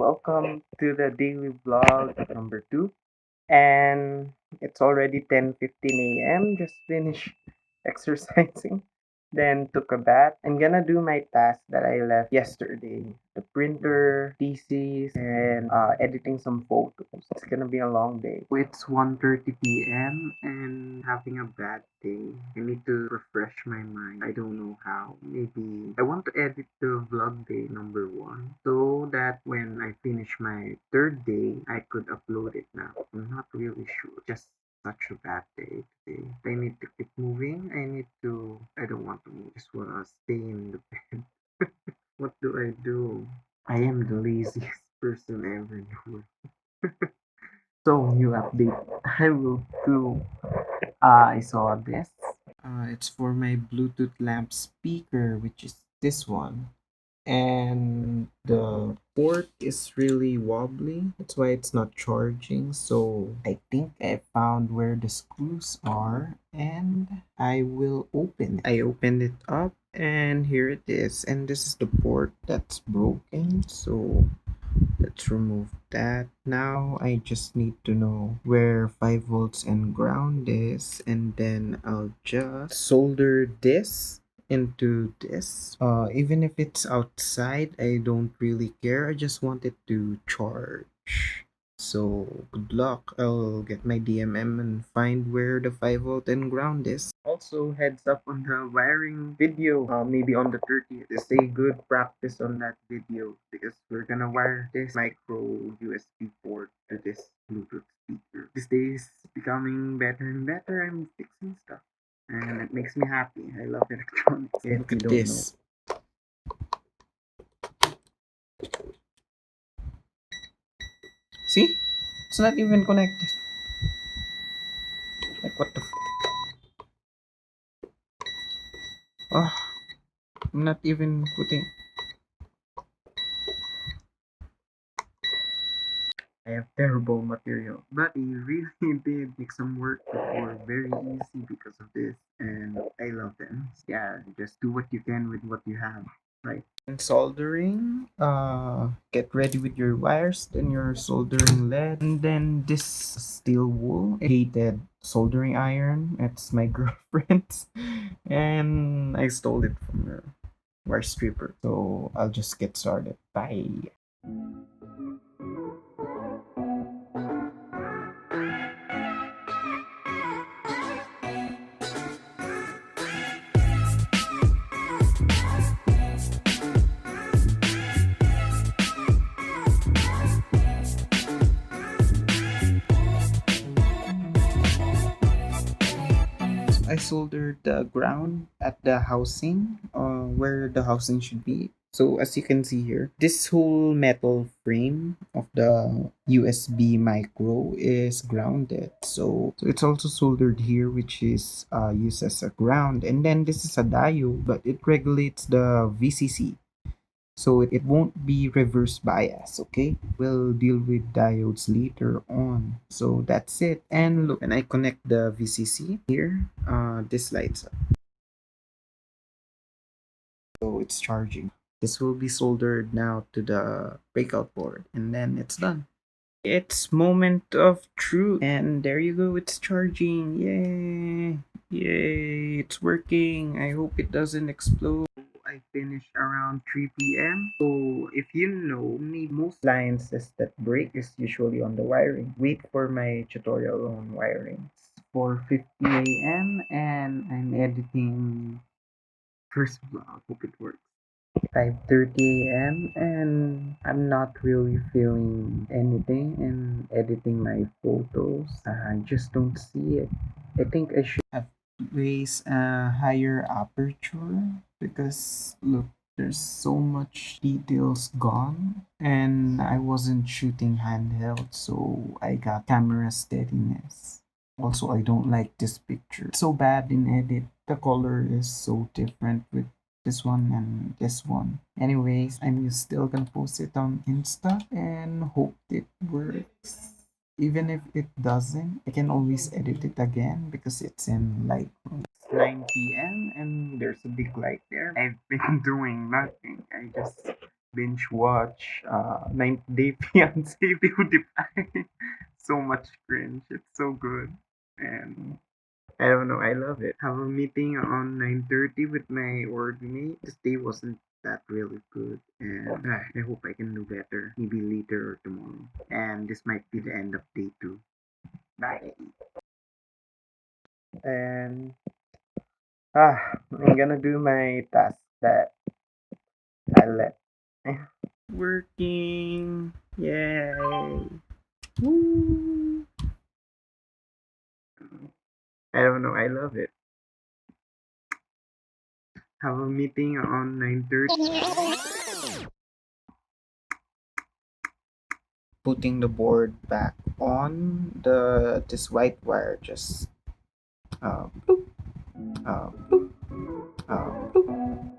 Welcome to the daily vlog number 2. And it's already 10:15 a.m. Just finished exercising, then took a bath. I'm gonna do my task that I left yesterday: the printer, thesis, and editing some photos. It's gonna be a long day. It's 1:30 p.m. and having a bad day. I need to refresh my mind. I don't know how. Maybe I want to edit the vlog day number 1 so that when I finish my third day, I could upload it now. I'm not really sure. Just such a bad day today. I need to keep moving. I don't want to move. Just wanna stay in the bed. What do I do? I am the laziest person ever known. So, new update. I will do. I saw this. It's for my Bluetooth lamp speaker, which is this one. And the port is really wobbly. That's why it's not charging. So I think I found where the screws are and I will open it. I opened it up and here it is. And this is the port that's broken. So let's remove that. Now I just need to know where 5 volts and ground is, and then I'll just solder this into this. Even if it's outside, I don't really care. I just want it to charge. So good luck. I'll get my DMM and find where the 5 volt and ground is. Also, heads up on the wiring video, maybe on the 30th. It's a good practice on that video because we're gonna wire this micro USB port to this Bluetooth speaker. These days, it's becoming better and better. I'm fixing stuff and it makes me happy. I love electronics. If Look you at don't this. See? It's not even connected. Like, what the Oh, I'm not even putting. I have terrible material, but he really did make some work before very easy because of this, and I love them. Yeah, just do what you can with what you have, right? And soldering, get ready with your wires, then your soldering lead, and then this steel wool. I hated soldering iron. It's my girlfriend's, and I stole it from her wire stripper. So I'll just get started. Bye. I soldered the ground at the housing, where the housing should be. So as you can see here, this whole metal frame of the USB micro is grounded. So it's also soldered here, which is used as a ground. And then this is a diode, but it regulates the VCC. So it won't be reverse bias. Okay, we'll deal with diodes later on. So that's it. And look, when I connect the VCC here, this lights up, so it's charging. This will be soldered now to the breakout board and then it's done. It's moment of truth, and there you go, it's charging. Yay, it's working. I hope it doesn't explode. I finish around 3 p.m. So if you know, most appliances that break is usually on the wiring. Wait for my tutorial on wiring. It's 4:50 a.m. and I'm editing first vlog. Hope it works. 5:30 a.m. and I'm not really feeling anything in editing my photos. I just don't see it. I think I should Have to place a higher aperture because look, there's so much details gone, and I wasn't shooting handheld, so I got camera steadiness. Also, I don't like this picture. It's so bad in edit. The color is so different with this one and this one. Anyways, I'm still gonna post it on Insta and hope it works. Even if it doesn't, I can always edit it again because it's in Lightroom. 9 p.m. and there's a big light there. I've been doing nothing. I just binge watch 90 Day Fiancé PewDiePie. So much cringe. It's so good. And I don't know, I love it. Have a meeting on 9:30 with my org mate. This day wasn't that really good, and I hope I can do better. Maybe later or tomorrow. And this might be the end of day two. Bye. And I'm gonna do my task that I let. Working. Yay. Woo. I don't know, I love it. Have a meeting on 9:30. Putting the board back on the this white wire, just bloop, bloop, bloop.